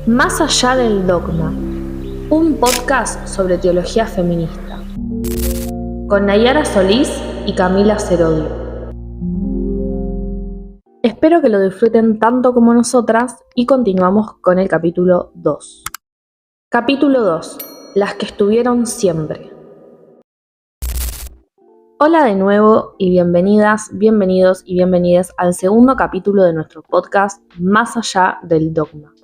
Más allá del dogma, un podcast sobre teología feminista, con Nayara Solís y Camila Cerodio. Espero que lo disfruten tanto como nosotras y continuamos con el capítulo 2. Capítulo 2. Las que estuvieron siempre. Hola de nuevo y bienvenidas, bienvenidos y bienvenidas al segundo capítulo de nuestro podcast Más allá del dogma.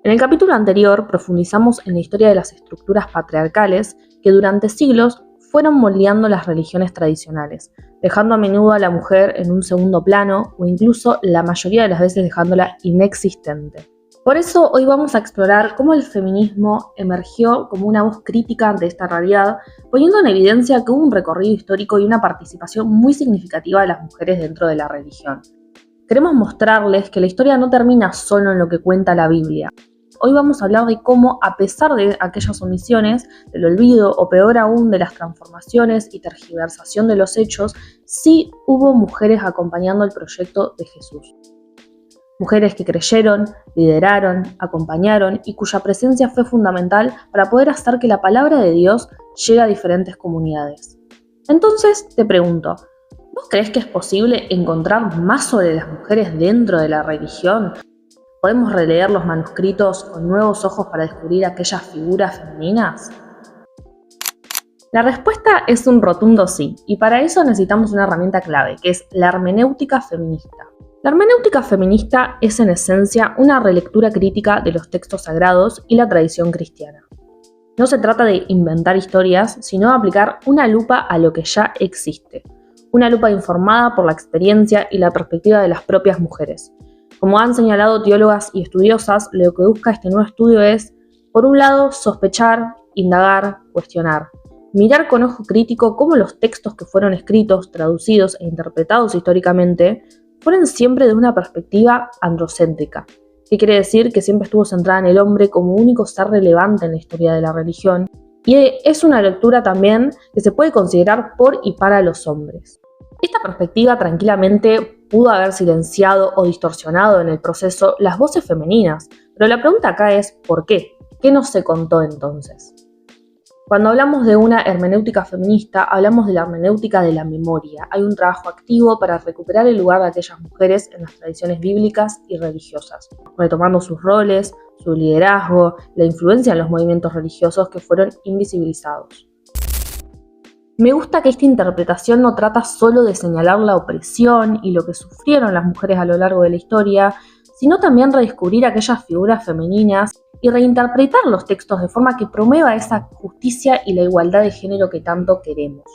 En el capítulo anterior profundizamos en la historia de las estructuras patriarcales que durante siglos fueron moldeando las religiones tradicionales, dejando a menudo a la mujer en un segundo plano o incluso la mayoría de las veces dejándola inexistente. Por eso hoy vamos a explorar cómo el feminismo emergió como una voz crítica ante esta realidad, poniendo en evidencia que hubo un recorrido histórico y una participación muy significativa de las mujeres dentro de la religión. Queremos mostrarles que la historia no termina solo en lo que cuenta la Biblia. Hoy vamos a hablar de cómo, a pesar de aquellas omisiones, del olvido o peor aún de las transformaciones y tergiversación de los hechos, sí hubo mujeres acompañando el proyecto de Jesús. Mujeres que creyeron, lideraron, acompañaron y cuya presencia fue fundamental para poder hacer que la palabra de Dios llegue a diferentes comunidades. Entonces te pregunto, ¿vos crees que es posible encontrar más sobre las mujeres dentro de la religión? ¿Podemos releer los manuscritos con nuevos ojos para descubrir aquellas figuras femeninas? La respuesta es un rotundo sí, y para eso necesitamos una herramienta clave, que es la hermenéutica feminista. La hermenéutica feminista es en esencia una relectura crítica de los textos sagrados y la tradición cristiana. No se trata de inventar historias, sino de aplicar una lupa a lo que ya existe, una lupa informada por la experiencia y la perspectiva de las propias mujeres. Como han señalado teólogas y estudiosas, lo que busca este nuevo estudio es, por un lado, sospechar, indagar, cuestionar, mirar con ojo crítico cómo los textos que fueron escritos, traducidos e interpretados históricamente fueron siempre de una perspectiva androcéntrica, que quiere decir que siempre estuvo centrada en el hombre como único ser relevante en la historia de la religión, y es una lectura también que se puede considerar por y para los hombres. Esta perspectiva tranquilamente pudo haber silenciado o distorsionado en el proceso las voces femeninas, pero la pregunta acá es ¿por qué? ¿Qué no se contó entonces? Cuando hablamos de una hermenéutica feminista, hablamos de la hermenéutica de la memoria. Hay un trabajo activo para recuperar el lugar de aquellas mujeres en las tradiciones bíblicas y religiosas, retomando sus roles, su liderazgo, la influencia en los movimientos religiosos que fueron invisibilizados. Me gusta que esta interpretación no trata solo de señalar la opresión y lo que sufrieron las mujeres a lo largo de la historia, sino también redescubrir aquellas figuras femeninas y reinterpretar los textos de forma que promueva esa justicia y la igualdad de género que tanto queremos.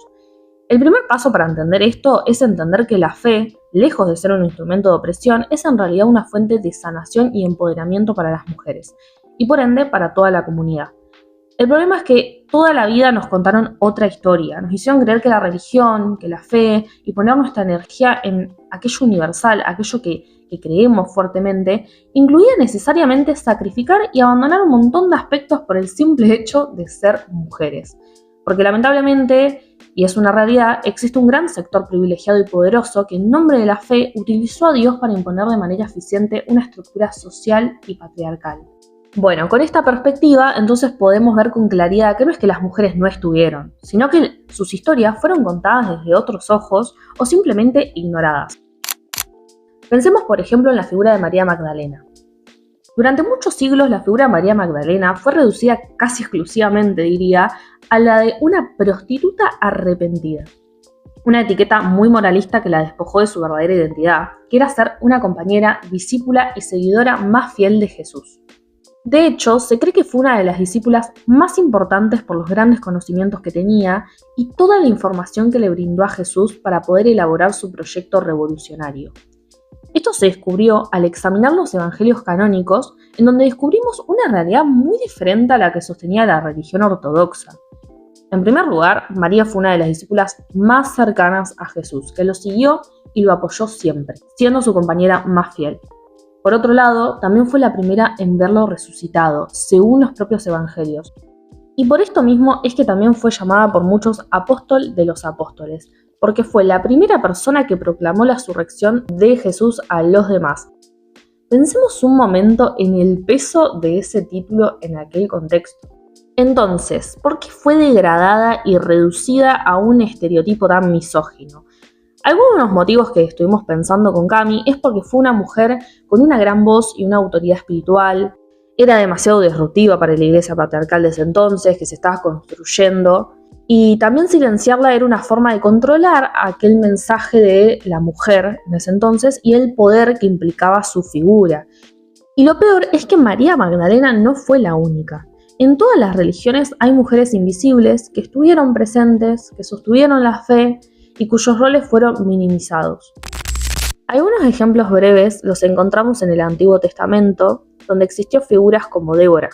El primer paso para entender esto es entender que la fe, lejos de ser un instrumento de opresión, es en realidad una fuente de sanación y empoderamiento para las mujeres, y por ende para toda la comunidad. El problema es que toda la vida nos contaron otra historia, nos hicieron creer que la religión, que la fe y poner nuestra energía en aquello universal, aquello que creemos fuertemente, incluía necesariamente sacrificar y abandonar un montón de aspectos por el simple hecho de ser mujeres. Porque lamentablemente, y es una realidad, existe un gran sector privilegiado y poderoso que en nombre de la fe utilizó a Dios para imponer de manera eficiente una estructura social y patriarcal. Bueno, con esta perspectiva, entonces podemos ver con claridad que no es que las mujeres no estuvieron, sino que sus historias fueron contadas desde otros ojos o simplemente ignoradas. Pensemos, por ejemplo, en la figura de María Magdalena. Durante muchos siglos, la figura de María Magdalena fue reducida casi exclusivamente, diría, a la de una prostituta arrepentida. Una etiqueta muy moralista que la despojó de su verdadera identidad, que era ser una compañera, discípula y seguidora más fiel de Jesús. De hecho, se cree que fue una de las discípulas más importantes por los grandes conocimientos que tenía y toda la información que le brindó a Jesús para poder elaborar su proyecto revolucionario. Esto se descubrió al examinar los evangelios canónicos, en donde descubrimos una realidad muy diferente a la que sostenía la religión ortodoxa. En primer lugar, María fue una de las discípulas más cercanas a Jesús, que lo siguió y lo apoyó siempre, siendo su compañera más fiel. Por otro lado, también fue la primera en verlo resucitado, según los propios evangelios. Y por esto mismo es que también fue llamada por muchos apóstol de los apóstoles, porque fue la primera persona que proclamó la resurrección de Jesús a los demás. Pensemos un momento en el peso de ese título en aquel contexto. Entonces, ¿por qué fue degradada y reducida a un estereotipo tan misógino? Algunos de los motivos que estuvimos pensando con Cami es porque fue una mujer con una gran voz y una autoridad espiritual, era demasiado disruptiva para la iglesia patriarcal de ese entonces, que se estaba construyendo, y también silenciarla era una forma de controlar aquel mensaje de la mujer en ese entonces y el poder que implicaba su figura. Y lo peor es que María Magdalena no fue la única. En todas las religiones hay mujeres invisibles que estuvieron presentes, que sostuvieron la fe y cuyos roles fueron minimizados. Algunos ejemplos breves los encontramos en el Antiguo Testamento, donde existió figuras como Débora,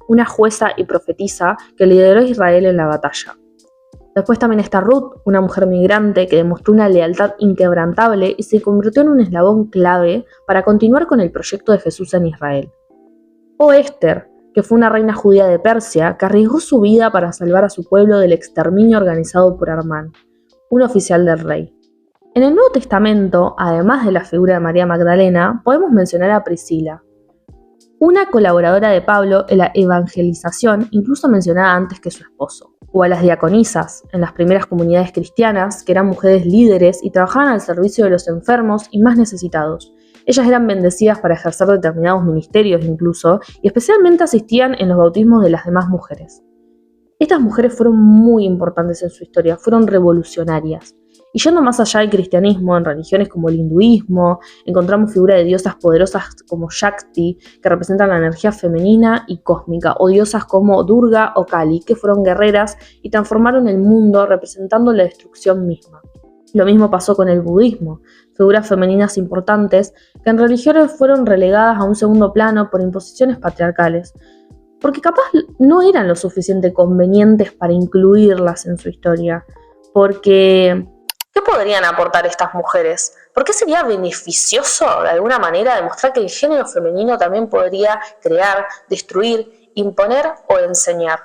una jueza y profetisa que lideró a Israel en la batalla. Después también está Ruth, una mujer migrante que demostró una lealtad inquebrantable y se convirtió en un eslabón clave para continuar con el proyecto de Jesús en Israel. O Esther, que fue una reina judía de Persia que arriesgó su vida para salvar a su pueblo del exterminio organizado por Amán, un oficial del rey. En el Nuevo Testamento, además de la figura de María Magdalena, podemos mencionar a Priscila, una colaboradora de Pablo en la evangelización, incluso mencionada antes que su esposo, o a las diaconisas, en las primeras comunidades cristianas, que eran mujeres líderes y trabajaban al servicio de los enfermos y más necesitados. Ellas eran bendecidas para ejercer determinados ministerios incluso, y especialmente asistían en los bautismos de las demás mujeres. Estas mujeres fueron muy importantes en su historia, fueron revolucionarias. Y yendo más allá del cristianismo, en religiones como el hinduismo, encontramos figuras de diosas poderosas como Shakti, que representan la energía femenina y cósmica, o diosas como Durga o Kali, que fueron guerreras y transformaron el mundo representando la destrucción misma. Lo mismo pasó con el budismo, figuras femeninas importantes que en religiones fueron relegadas a un segundo plano por imposiciones patriarcales, porque capaz no eran lo suficiente convenientes para incluirlas en su historia, porque ¿qué podrían aportar estas mujeres? ¿Por qué sería beneficioso de alguna manera demostrar que el género femenino también podría crear, destruir, imponer o enseñar?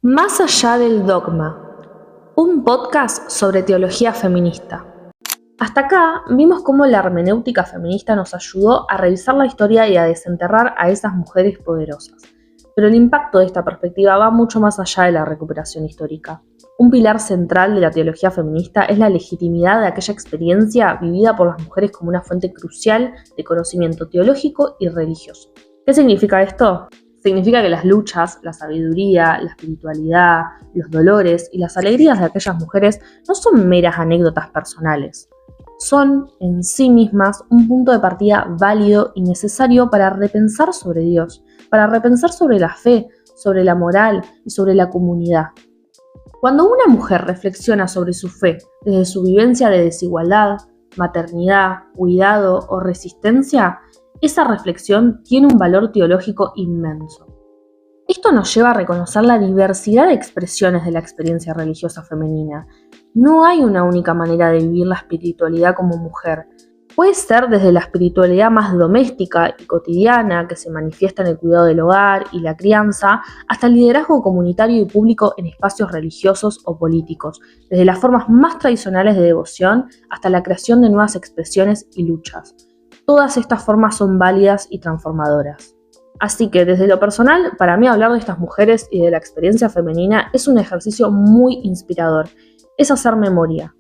Más allá del dogma, un podcast sobre teología feminista. Hasta acá vimos cómo la hermenéutica feminista nos ayudó a revisar la historia y a desenterrar a esas mujeres poderosas. Pero el impacto de esta perspectiva va mucho más allá de la recuperación histórica. Un pilar central de la teología feminista es la legitimidad de aquella experiencia vivida por las mujeres como una fuente crucial de conocimiento teológico y religioso. ¿Qué significa esto? Significa que las luchas, la sabiduría, la espiritualidad, los dolores y las alegrías de aquellas mujeres no son meras anécdotas personales. Son en sí mismas un punto de partida válido y necesario para repensar sobre Dios, para repensar sobre la fe, sobre la moral y sobre la comunidad. Cuando una mujer reflexiona sobre su fe desde su vivencia de desigualdad, maternidad, cuidado o resistencia, esa reflexión tiene un valor teológico inmenso. Esto nos lleva a reconocer la diversidad de expresiones de la experiencia religiosa femenina. No hay una única manera de vivir la espiritualidad como mujer. Puede ser desde la espiritualidad más doméstica y cotidiana, que se manifiesta en el cuidado del hogar y la crianza, hasta el liderazgo comunitario y público en espacios religiosos o políticos, desde las formas más tradicionales de devoción hasta la creación de nuevas expresiones y luchas. Todas estas formas son válidas y transformadoras. Así que desde lo personal, para mí hablar de estas mujeres y de la experiencia femenina es un ejercicio muy inspirador. Es hacer memoria.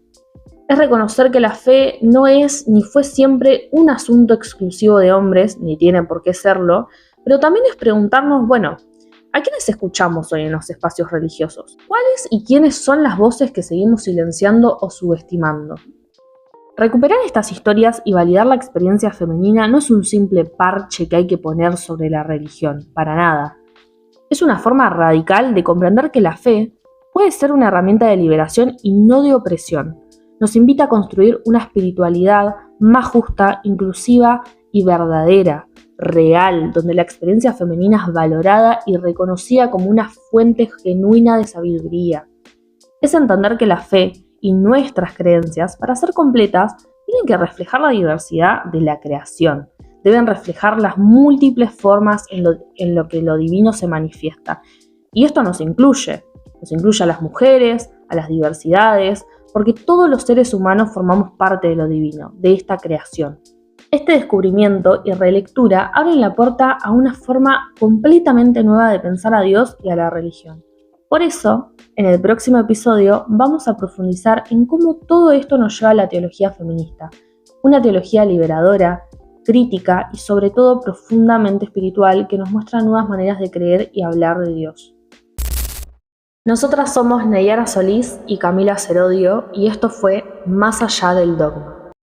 Es reconocer que la fe no es ni fue siempre un asunto exclusivo de hombres, ni tiene por qué serlo, pero también es preguntarnos, bueno, ¿a quiénes escuchamos hoy en los espacios religiosos? ¿Cuáles y quiénes son las voces que seguimos silenciando o subestimando? Recuperar estas historias y validar la experiencia femenina no es un simple parche que hay que poner sobre la religión, para nada. Es una forma radical de comprender que la fe puede ser una herramienta de liberación y no de opresión. Nos invita a construir una espiritualidad más justa, inclusiva y verdadera, real, donde la experiencia femenina es valorada y reconocida como una fuente genuina de sabiduría. Es entender que la fe y nuestras creencias, para ser completas, tienen que reflejar la diversidad de la creación. Deben reflejar las múltiples formas en lo que lo divino se manifiesta. Y esto nos incluye a las mujeres, a las diversidades, porque todos los seres humanos formamos parte de lo divino, de esta creación. Este descubrimiento y relectura abren la puerta a una forma completamente nueva de pensar a Dios y a la religión. Por eso, en el próximo episodio vamos a profundizar en cómo todo esto nos lleva a la teología feminista, una teología liberadora, crítica y sobre todo profundamente espiritual que nos muestra nuevas maneras de creer y hablar de Dios. Nosotras somos Nayara Solís y Camila Cerodio y esto fue Más allá del dogma.